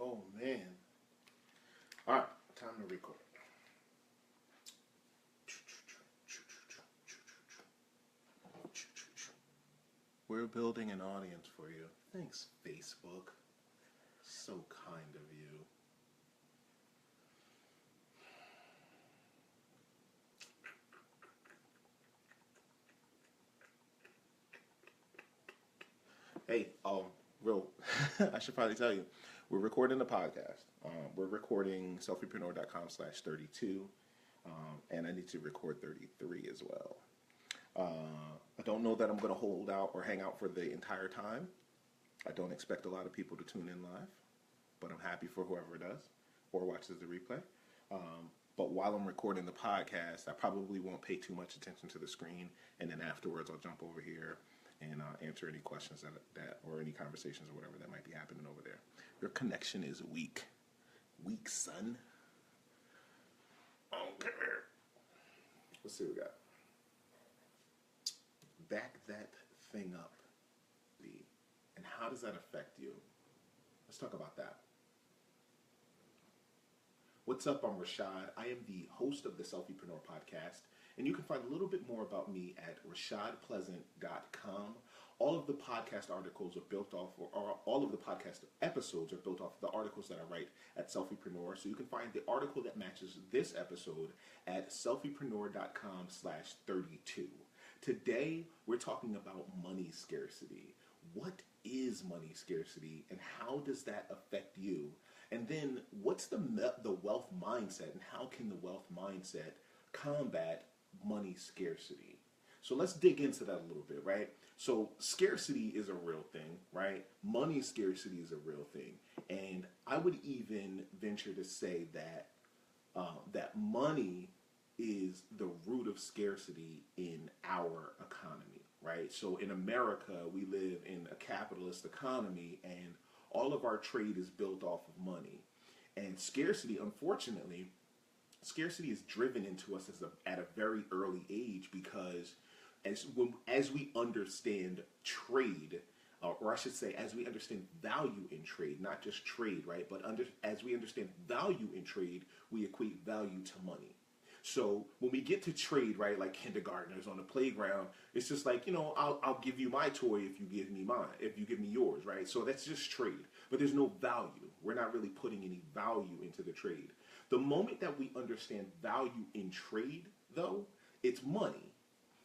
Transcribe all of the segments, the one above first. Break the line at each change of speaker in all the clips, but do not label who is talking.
Oh man. Alright, time to record. We're building an audience for you. Thanks, Facebook. So kind of you. Hey, real, I should probably tell you, we're recording a podcast. We're recording selfiepreneur.com/32, and I need to record 33 as well. I don't know that I'm going to hold out or hang out for the entire time. I don't expect a lot of people to tune in live, but I'm happy for whoever does or watches the replay. But while I'm recording the podcast, I probably won't pay too much attention to the screen, and then afterwards I'll jump over here and answer any questions that or any conversations or whatever that might be happening over there. Your connection is weak. Weak, son. Okay. Let's see what we got. Back that thing up. And how does that affect you? Let's talk about that. What's up? I'm Rashad. I am the host of the Selfiepreneur podcast, and you can find a little bit more about me at rashadpleasant.com. All of the podcast articles are built off, or all of the podcast episodes are built off the articles that I write at Selfiepreneur. So you can find the article that matches this episode at selfiepreneur.com/32. Today, we're talking about money scarcity. What is money scarcity, and how does that affect you? And then, what's the wealth mindset, and how can the wealth mindset combat money scarcity? So let's dig into that a little bit, right? So scarcity is a real thing, right? Money scarcity is a real thing. And I would even venture to say that that money is the root of scarcity in our economy, right? So in America, we live in a capitalist economy, and all of our trade is built off of money. And scarcity, unfortunately, scarcity is driven into us at a very early age, because as we understand trade, or I should say, as we understand value in trade, not just trade, right? But as we understand value in trade, we equate value to money. So when we get to trade, right, like kindergartners on the playground, it's just like, I'll give you my toy if you give me mine, if you give me yours, right? So that's just trade. But there's no value. We're not really putting any value into the trade. The moment that we understand value in trade, though, it's money.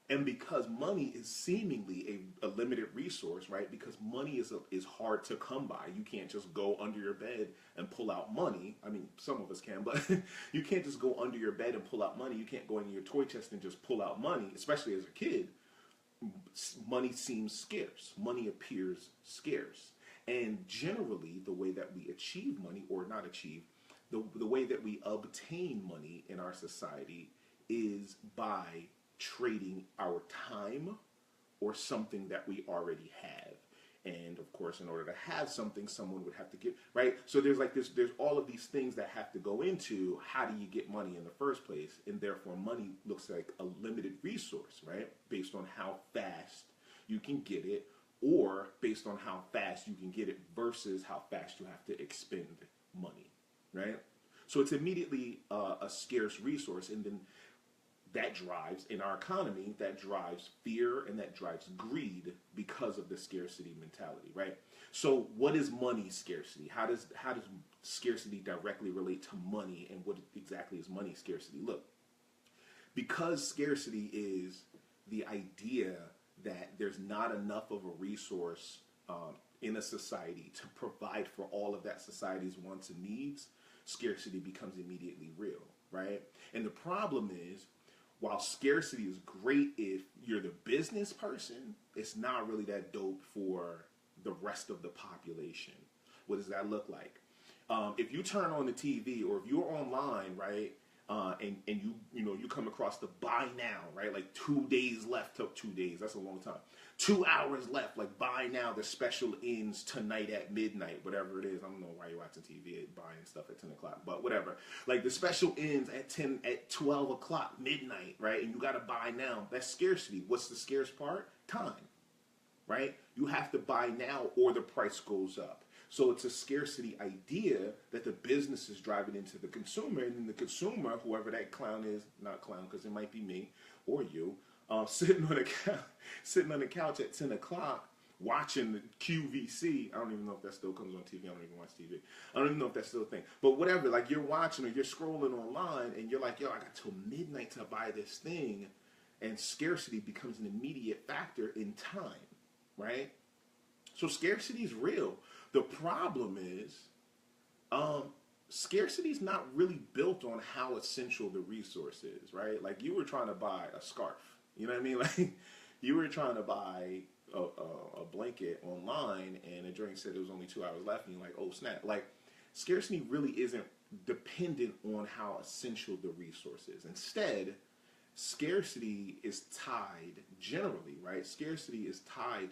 And because money is seemingly a limited resource, right? Because money is hard to come by. You can't just go under your bed and pull out money. I mean, some of us can, but you can't just go under your bed and pull out money. You can't go into your toy chest and just pull out money, especially as a kid. Money seems scarce. Money appears scarce. And generally, the way that we achieve money, or not achieve, the way that we obtain money in our society is by trading our time or something that we already have. And of course, in order to have something, someone would have to give, right? So there's all of these things that have to go into how do you get money in the first place, and therefore money looks like a limited resource, right? Based on how fast you can get it, or based on how fast you can get it versus how fast you have to expend money, right? So it's immediately a scarce resource, and then that drives, in our economy, that drives fear and that drives greed because of the scarcity mentality, right? So what is money scarcity? How does scarcity directly relate to money, and what exactly is money scarcity? Look, because scarcity is the idea that there's not enough of a resource in a society to provide for all of that society's wants and needs, scarcity becomes immediately real, right? And the problem is, while scarcity is great if you're the business person, it's not really that dope for the rest of the population. What does that look like? If you turn on the TV, or if you're online, right, and you come across the buy now, right, like 2 days left, 2 days, that's a long time. 2 hours left, like buy now, the special ends tonight at midnight, whatever it is. I don't know why you're watching TV buying stuff at 10 o'clock, but whatever. Like the special ends at 12 o'clock, midnight, right? And you got to buy now. That's scarcity. What's the scarce part? Time, right? You have to buy now or the price goes up. So it's a scarcity idea that the business is driving into the consumer, and then the consumer, whoever that clown is, not clown because it might be me or you, sitting on the couch at 10 o'clock watching the QVC. I don't even know if that still comes on TV. I don't even watch TV. I don't even know if that's still a thing. But whatever, like you're watching or you're scrolling online and you're like, yo, I got till midnight to buy this thing. And scarcity becomes an immediate factor in time, right? So scarcity is real. The problem is, scarcity is not really built on how essential the resource is, right? Like you were trying to buy a scarf, you know what I mean? Like you were trying to buy a blanket online, and a drink said it was only 2 hours left, and you're like, oh snap! Like scarcity really isn't dependent on how essential the resource is. Instead, scarcity is tied generally, right? Scarcity is tied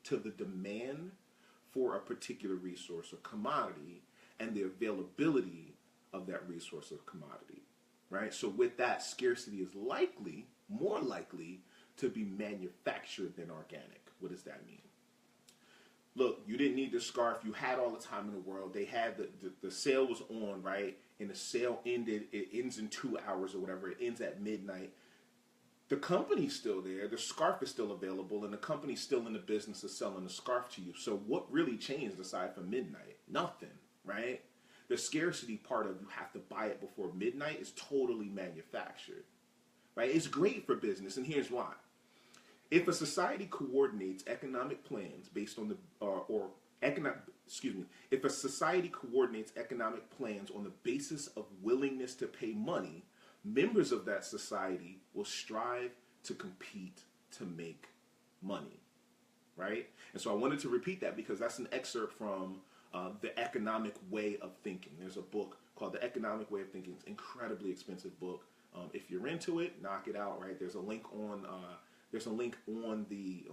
to the demand for a particular resource or commodity and the availability of that resource or commodity, right? So with that, scarcity is likely, more likely, to be manufactured than organic. What does that mean? Look, you didn't need the scarf. You had all the time in the world. They had the sale was on, right? And the sale ended. It ends in 2 hours or whatever. It ends at midnight. The company's still there. The scarf is still available, and the company's still in the business of selling the scarf to you. So what really changed aside from midnight? Nothing, right? The scarcity part of you have to buy it before midnight is totally manufactured, right? It's great for business, and here's why. If a society coordinates economic plans based on if a society coordinates economic plans on the basis of willingness to pay money, members of that society will strive to compete to make money, right? And so I wanted to repeat that because that's an excerpt from The Economic Way of Thinking. There's a book called The Economic Way of Thinking. It's an incredibly expensive book. If you're into it, knock it out, right? There's a link on the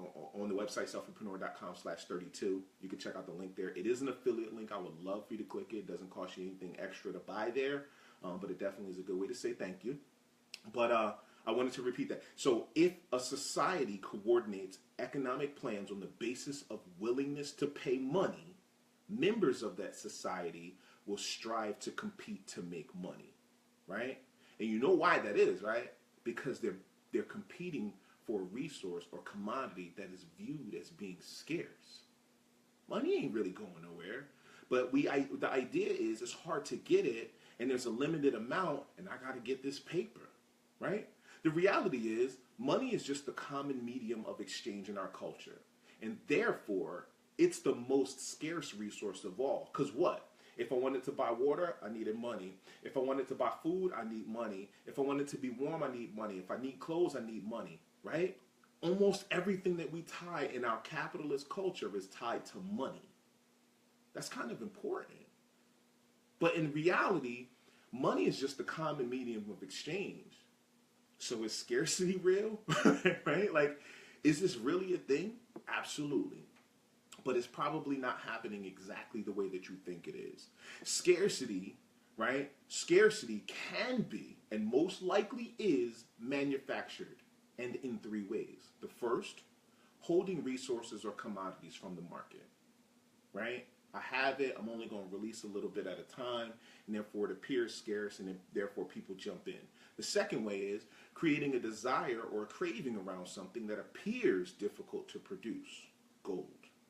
website selfpreneur.com/32. You can check out the link there. It is an affiliate link. I would love for you to click it. It doesn't cost you anything extra to buy there, but it definitely is a good way to say thank you. But I wanted to repeat that. So if a society coordinates economic plans on the basis of willingness to pay money, members of that society will strive to compete to make money, right? And you know why that is, right? Because they're competing for a resource or commodity that is viewed as being scarce. Money ain't really going nowhere, but the idea is it's hard to get it, and there's a limited amount, and I got to get this paper, right? The reality is money is just the common medium of exchange in our culture, and therefore it's the most scarce resource of all. Because what? If I wanted to buy water, I needed money. If I wanted to buy food, I need money. If I wanted to be warm, I need money. If I need clothes, I need money, right? Almost everything that we tie in our capitalist culture is tied to money. That's kind of important. But in reality, money is just the common medium of exchange. So is scarcity real? Right? Like, is this really a thing? Absolutely. But it's probably not happening exactly the way that you think it is. Scarcity, right? Scarcity can be, and most likely is, manufactured, and in three ways. The first, holding resources or commodities from the market, right? I have it, I'm only going to release a little bit at a time, and therefore it appears scarce, and therefore people jump in. The second way is creating a desire or a craving around something that appears difficult to produce. Gold.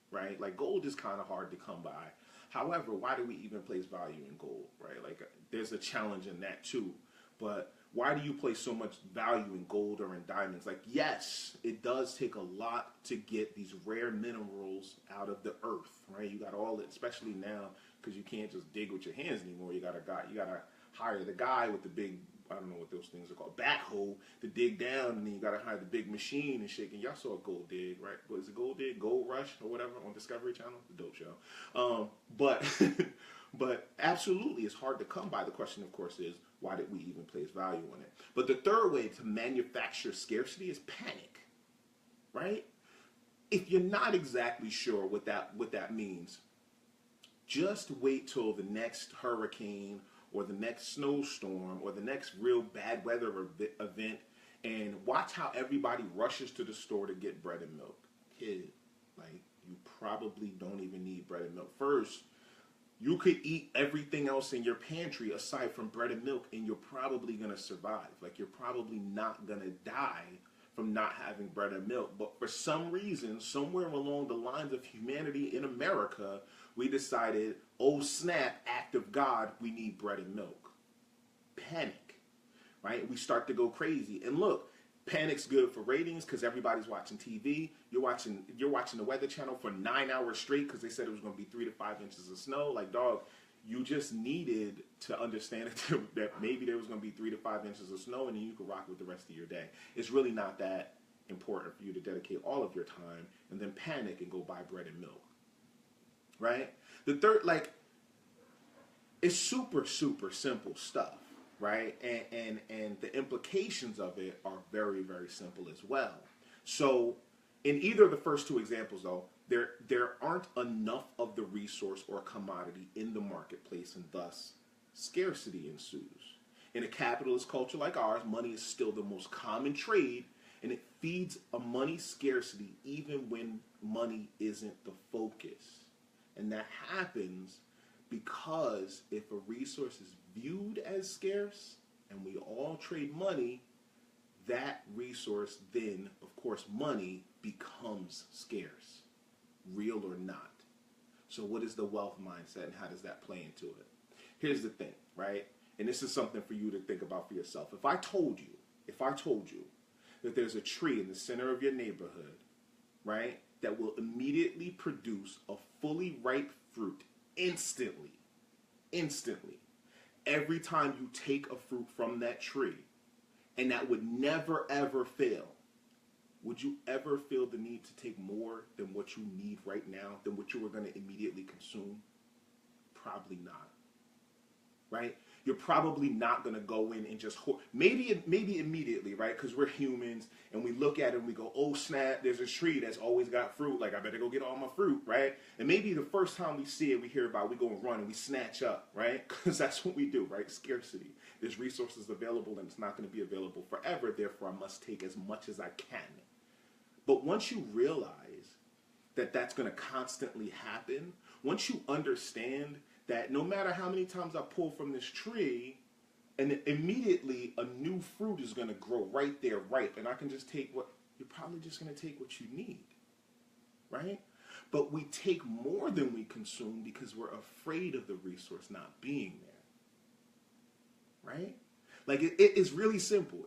Right? Like gold is kind of hard to come by. However, why do we even place value in gold? Right? Like there's a challenge in that too. But why do you place so much value in gold or in diamonds? Like, yes, it does take a lot to get these rare minerals out of the earth, right? You got all it, especially now, because you can't just dig with your hands anymore. You gotta hire the guy with the big, I don't know what those things are called, backhoe to dig down, and then you gotta hire the big machine and shake. And y'all saw a Gold Dig, right? Was it Gold Dig, Gold Rush, or whatever on Discovery Channel? The dope show. But absolutely, it's hard to come by. The question, of course, is why did we even place value on it? But the third way to manufacture scarcity is panic, right? If you're not exactly sure what that means, just wait till the next hurricane or the next snowstorm or the next real bad weather event and watch how everybody rushes to the store to get bread and milk. Kid, like, you probably don't even need bread and milk. First, You could eat everything else in your pantry aside from bread and milk, and you're probably going to survive. Like, you're probably not going to die from not having bread and milk. But for some reason, somewhere along the lines of humanity in America, we decided, oh snap, act of God, we need bread and milk. Panic, right? We start to go crazy. And look, panic's good for ratings because everybody's watching TV. You're watching the Weather Channel for 9 hours straight because they said it was going to be 3 to 5 inches of snow. Like, dog, you just needed to understand that maybe there was going to be 3 to 5 inches of snow, and then you could rock with the rest of your day. It's really not that important for you to dedicate all of your time and then panic and go buy bread and milk, right? The third, like, it's super, super simple stuff. Right, and the implications of it are very, very simple as well. So, in either of the first two examples, though, there aren't enough of the resource or commodity in the marketplace, and thus scarcity ensues. In a capitalist culture like ours, money is still the most common trade, and it feeds a money scarcity even when money isn't the focus. And that happens because if a resource is viewed as scarce and we all trade money, that resource then, of course, money becomes scarce, real or not. So what is the wealth mindset and how does that play into it? Here's the thing, right? And this is something for you to think about for yourself. If I told you that there's a tree in the center of your neighborhood, right, that will immediately produce a fully ripe fruit instantly, every time you take a fruit from that tree, and that would never ever fail, would you ever feel the need to take more than what you need right now, than what you were going to immediately consume? Probably not, right? You're probably not going to go in and just maybe immediately, right? Because we're humans and we look at it and we go, oh snap, there's a tree that's always got fruit, like I better go get all my fruit, right? And maybe the first time we see it, we hear about it, we go and run and we snatch up, right? Because that's what we do, right? Scarcity. There's resources available and it's not going to be available forever, therefore I must take as much as I can. But once you realize that that's going to constantly happen, once you understand that no matter how many times I pull from this tree, and immediately a new fruit is going to grow right there, ripe, and I can just take you're probably just going to take what you need, right? But we take more than we consume because we're afraid of the resource not being there, right? Like, it is really simple.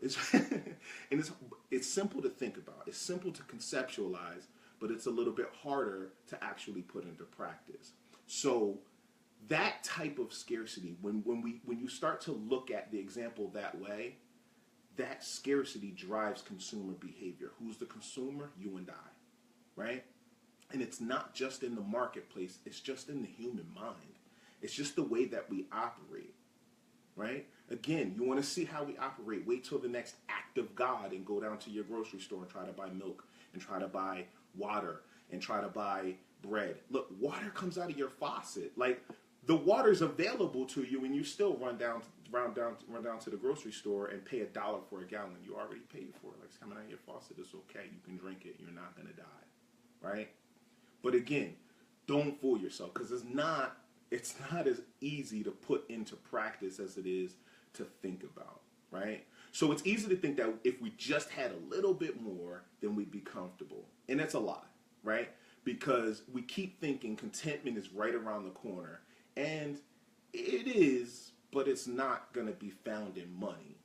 And it's simple to think about. It's simple to conceptualize, but it's a little bit harder to actually put into practice. So that type of scarcity, when you start to look at the example that way, that scarcity drives consumer behavior. Who's the consumer? You and I, right? And it's not just in the marketplace, it's just in the human mind. It's just the way that we operate, right? Again, you want to see how we operate, wait till the next act of God and go down to your grocery store and try to buy milk and try to buy water and try to buy bread. Look, water comes out of your faucet. Like, the water's available to you, and you still run down to the grocery store and pay $1 for a gallon. You already paid for it. Like, it's coming out of your faucet. It's okay. You can drink it. You're not gonna die, right? But again, don't fool yourself, because it's not as easy to put into practice as it is to think about, right? So it's easy to think that if we just had a little bit more, then we'd be comfortable, and that's a lie, right? Because we keep thinking contentment is right around the corner. And it is, but it's not going to be found in money.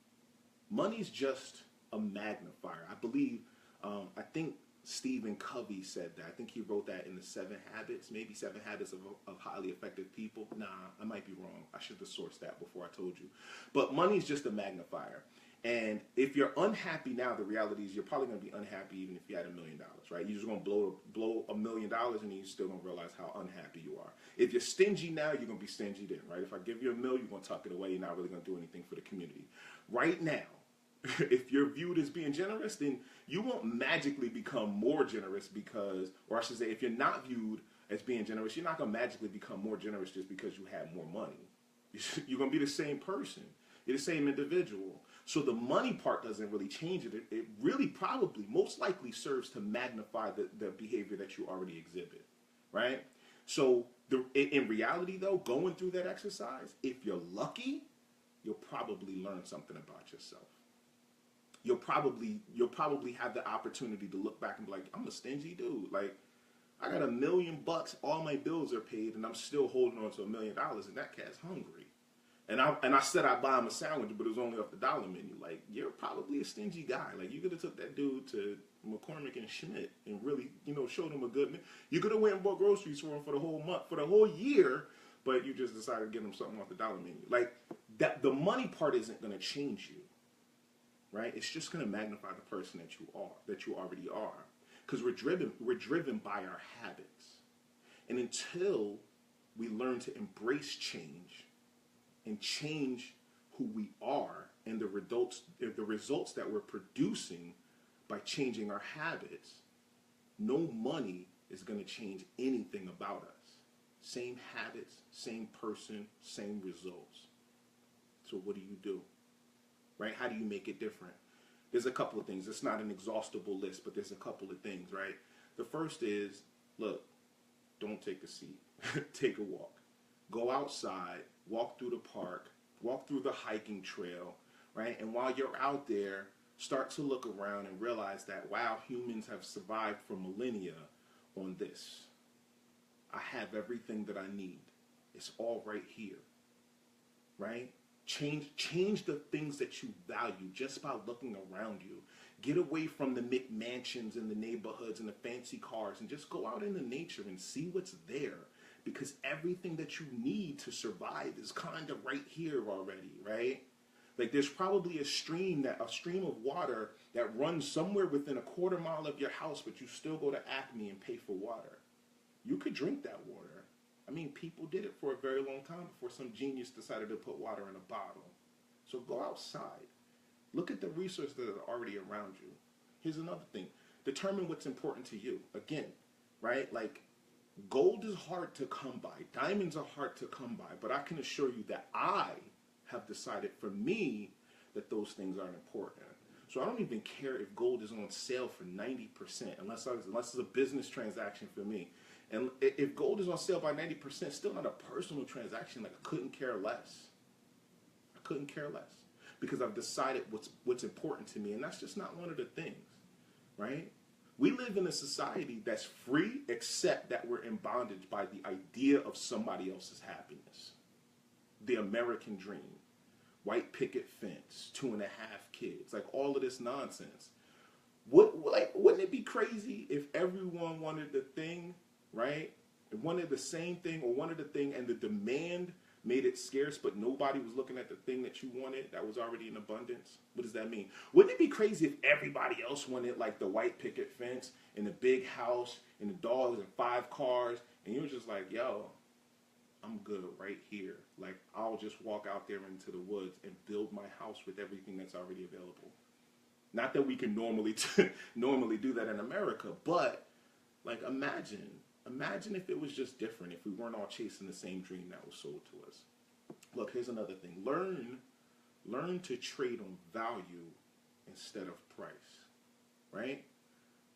Money's just a magnifier. I believe, I think Stephen Covey said that. I think he wrote that in the 7 Habits, maybe 7 Habits of Highly Effective People. Nah, I might be wrong. I should have sourced that before I told you. But money's just a magnifier. And if you're unhappy now, the reality is you're probably going to be unhappy even if you had $1 million, right? You're just going to blow $1 million and then you're still going to realize how unhappy you are. If you're stingy now, you're going to be stingy then, right? If I give you $1 million, you're going to tuck it away. You're not really going to do anything for the community. Right now, if you're viewed as being generous, then you won't magically become more generous because, or I should say, if you're not viewed as being generous, you're not going to magically become more generous just because you have more money. You're going to be the same person. You're the same individual. So the money part doesn't really change it. It really probably, most likely serves to magnify the behavior that you already exhibit, right? So In reality, though, going through that exercise, if you're lucky, you'll probably learn something about yourself. You'll probably have the opportunity to look back and be like, I'm a stingy dude. Like, I got $1,000,000, all my bills are paid, and I'm still holding on to $1,000,000, and that cat's hungry. And I said I'd buy him a sandwich, but it was only off the dollar menu. Like, you're probably a stingy guy. Like, you could have took that dude to McCormick and Schmidt and really, showed him a good meal. You could have went and bought groceries for him for the whole month, for the whole year, but you just decided to get him something off the dollar menu. Like, that, the money part isn't going to change you, right? It's just going to magnify the person that you already are. Because we're driven by our habits. And until we learn to embrace change and change who we are and the results that we're producing by changing our habits, no money is going to change anything about us. Same habits, same person, same results. So what do? Right? How do you make it different? There's a couple of things. It's not an exhaustible list, but there's a couple of things, right? The first is, look, don't take a seat. Take a walk. Go outside, walk through the park, walk through the hiking trail, right? And while you're out there, start to look around and realize that, wow, humans have survived for millennia on this. I have everything that I need. It's all right here, right? Change the things that you value just by looking around you. Get away from the McMansions and the neighborhoods and the fancy cars and just go out into nature and see what's there. Because everything that you need to survive is kind of right here already, right? Like, there's probably a stream of water that runs somewhere within a quarter mile of your house, but you still go to Acme and pay for water. You could drink that water. I mean, people did it for a very long time before some genius decided to put water in a bottle. So go outside. Look at the resources that are already around you. Here's another thing. Determine what's important to you. Again, right? Like, gold is hard to come by. Diamonds are hard to come by. But I can assure you that I have decided for me that those things aren't important. So I don't even care if gold is on sale for 90%, unless it's a business transaction for me. And if gold is on sale by 90%, still not a personal transaction. Like, I couldn't care less. I couldn't care less. Because I've decided what's important to me, and that's just not one of the things, right? We live in a society that's free, except that we're in bondage by the idea of somebody else's happiness. The American dream. White picket fence, 2.5 kids, like all of this nonsense. Wouldn't it be crazy if everyone wanted the thing, right? Wanted the same thing or wanted the thing, and the demand made it scarce, but nobody was looking at the thing that you wanted that was already in abundance? What does that mean? Wouldn't it be crazy if everybody else wanted like the white picket fence and the big house and the dogs and 5 cars, and you were just like, yo, I'm good right here. Like, I'll just walk out there into the woods and build my house with everything that's already available. Not that we can normally do that in America, but like, imagine if it was just different, if we weren't all chasing the same dream that was sold to us. Look, here's another thing. Learn to trade on value instead of price, right?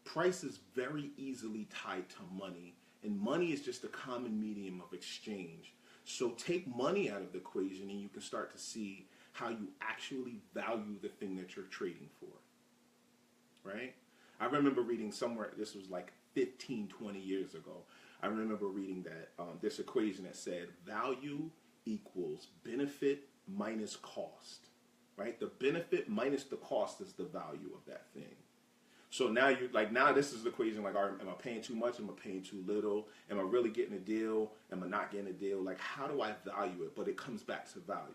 Price is very easily tied to money, and money is just a common medium of exchange. So take money out of the equation and you can start to see how you actually value the thing that you're trading for, right? I remember reading somewhere, this was like 15, 20 years ago, I remember reading that this equation that said value equals benefit minus cost, right? The benefit minus the cost is the value of that thing. So now now this is the equation, like, am I paying too much? Am I paying too little? Am I really getting a deal? Am I not getting a deal? Like, how do I value it? But it comes back to value.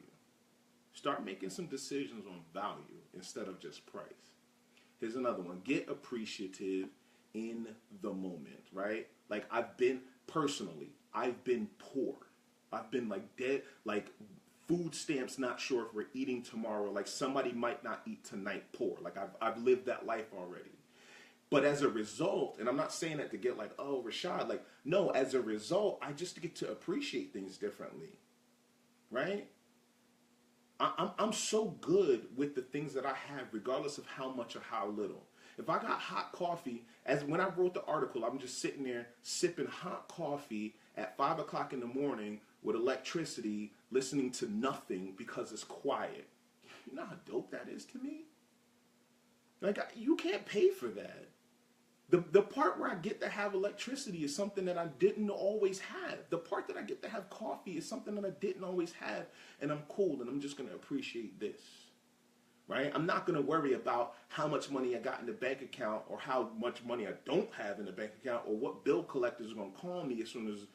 Start making some decisions on value instead of just price. Here's another one. Get appreciative in the moment, right? Like, I've been poor. I've been like dead, like food stamps, not sure if we're eating tomorrow. Like, somebody might not eat tonight, poor. Like, I've lived that life already. But as a result, and I'm not saying that to get like, oh, Rashad, like, no, as a result, I just get to appreciate things differently, right? I'm so good with the things that I have, regardless of how much or how little. If I got hot coffee, as when I wrote the article, I'm just sitting there sipping hot coffee at 5 o'clock in the morning with electricity, listening to nothing because it's quiet. You know how dope that is to me? Like, you can't pay for that. The part where I get to have electricity is something that I didn't always have. The part that I get to have coffee is something that I didn't always have, and I'm cool, and I'm just going to appreciate this, right? I'm not going to worry about how much money I got in the bank account or how much money I don't have in the bank account or what bill collectors are going to call me as soon as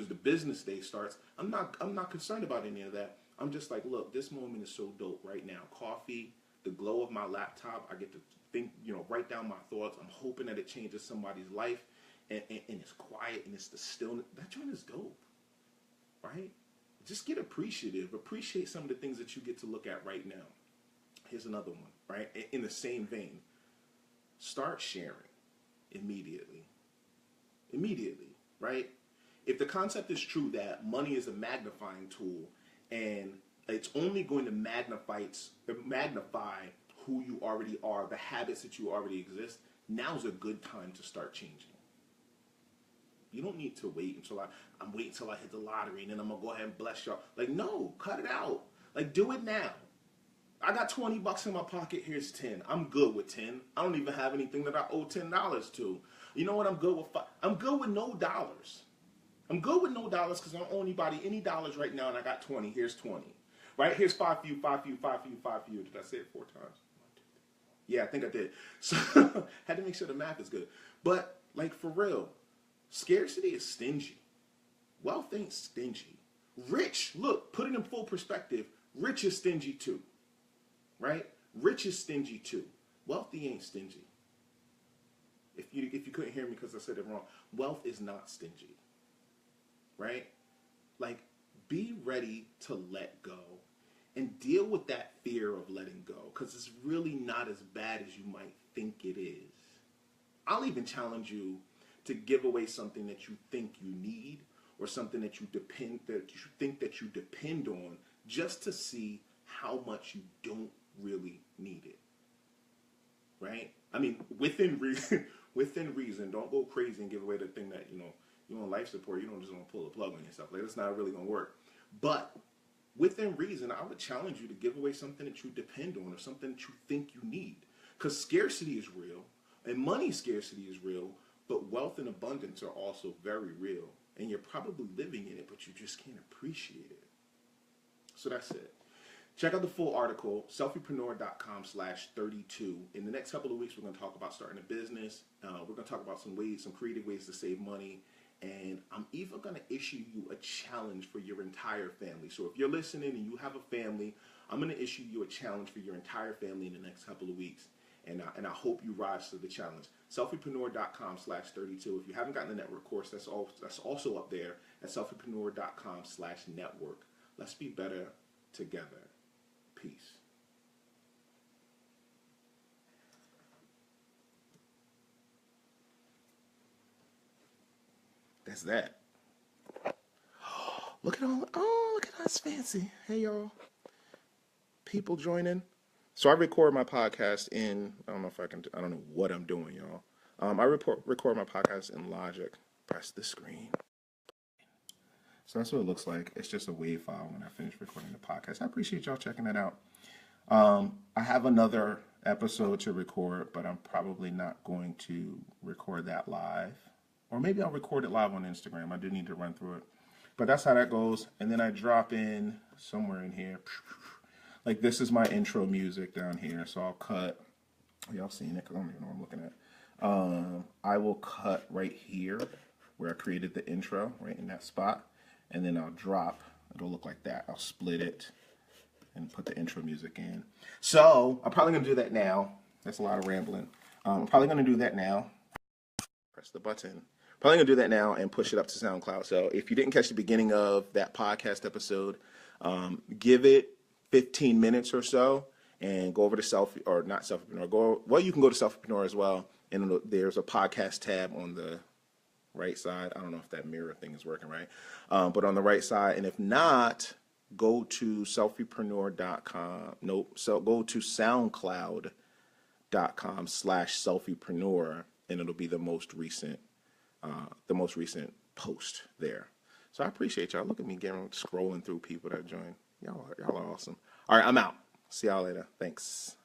the business day starts. I'm not concerned about any of that. I'm just like, look, this moment is so dope right now. Coffee, the glow of my laptop, I get to think, write down my thoughts. I'm hoping that it changes somebody's life, and it's quiet and it's the stillness. That joint is dope, right? Just get appreciative. Appreciate some of the things that you get to look at right now. Here's another one, right? In the same vein, start sharing immediately. Immediately, right? If the concept is true that money is a magnifying tool and it's only going to magnify who you already are, the habits that you already exist, now's a good time to start changing. You don't need to wait until I'm waiting until I hit the lottery and then I'm going to go ahead and bless y'all. Like, no, cut it out. Like, do it now. I got $20 in my pocket. Here's 10. I'm good with 10. I don't even have anything that I owe $10 to. You know what? I'm good with I'm good with no dollars. I'm good with no dollars because I don't owe anybody any dollars right now, and I got 20. Here's 20. Right? Here's 5 for you, 5 for you, 5 for you, 5 for you. Did I say it 4 times? Yeah, I think I did. So had to make sure the math is good. But like, for real, scarcity is stingy. Wealth ain't stingy. Rich, look, put it in full perspective. Rich is stingy too. Right? Rich is stingy too. Wealthy ain't stingy. If you couldn't hear me because I said it wrong, wealth is not stingy. Right? Like, be ready to let go and deal with that fear of letting go, because it's really not as bad as you might think it is. I'll even challenge you to give away something that you think you need or something that you think that you depend on, just to see how much you don't really need it. Right? I mean, within reason, don't go crazy and give away the thing that, you're on life support. You don't just want to pull a plug on yourself. Like, that's not really going to work. But within reason, I would challenge you to give away something that you depend on or something that you think you need. Because scarcity is real, and money scarcity is real, but wealth and abundance are also very real. And you're probably living in it, but you just can't appreciate it. So that's it. Check out the full article, selfiepreneur.com/32. In the next couple of weeks, we're going to talk about starting a business. We're going to talk about some creative ways to save money. And I'm even going to issue you a challenge for your entire family. So if you're listening and you have a family, I'm going to issue you a challenge for your entire family in the next couple of weeks. And I hope you rise to the challenge. Selfiepreneur.com/32. If you haven't gotten the network course, that's also up there at selfiepreneur.com/network. Let's be better together. Peace. That's that. Look at that's fancy. Hey, y'all. People joining. So I record my podcast in, I don't know what I'm doing, y'all. I record my podcast in Logic. Press the screen. So that's what it looks like. It's just a WAV file when I finish recording the podcast. I appreciate y'all checking that out. I have another episode to record, but I'm probably not going to record that live. Or maybe I'll record it live on Instagram. I do need to run through it. But that's how that goes. And then I drop in somewhere in here. Like, this is my intro music down here. So I'll cut. Y'all seen it because I don't even know what I'm looking at. I will cut right here where I created the intro, right in that spot. And then I'll drop. It'll look like that. I'll split it and put the intro music in. So I'm probably going to do that now. That's a lot of rambling. I'm probably going to do that now. Press the button. Probably going to do that now and push it up to SoundCloud. So if you didn't catch the beginning of that podcast episode, give it 15 minutes or so and go over to Selfiepreneur. You can go to Selfiepreneur as well. And there's a podcast tab on the right side. I don't know if that mirror thing is working right. But on the right side. And if not, go to selfiepreneur.com. Go to soundcloud.com/selfiepreneur, and it'll be the most recent post there. So I appreciate y'all. Look at me scrolling through people that join. Y'all are awesome. All right, I'm out. See y'all later. Thanks.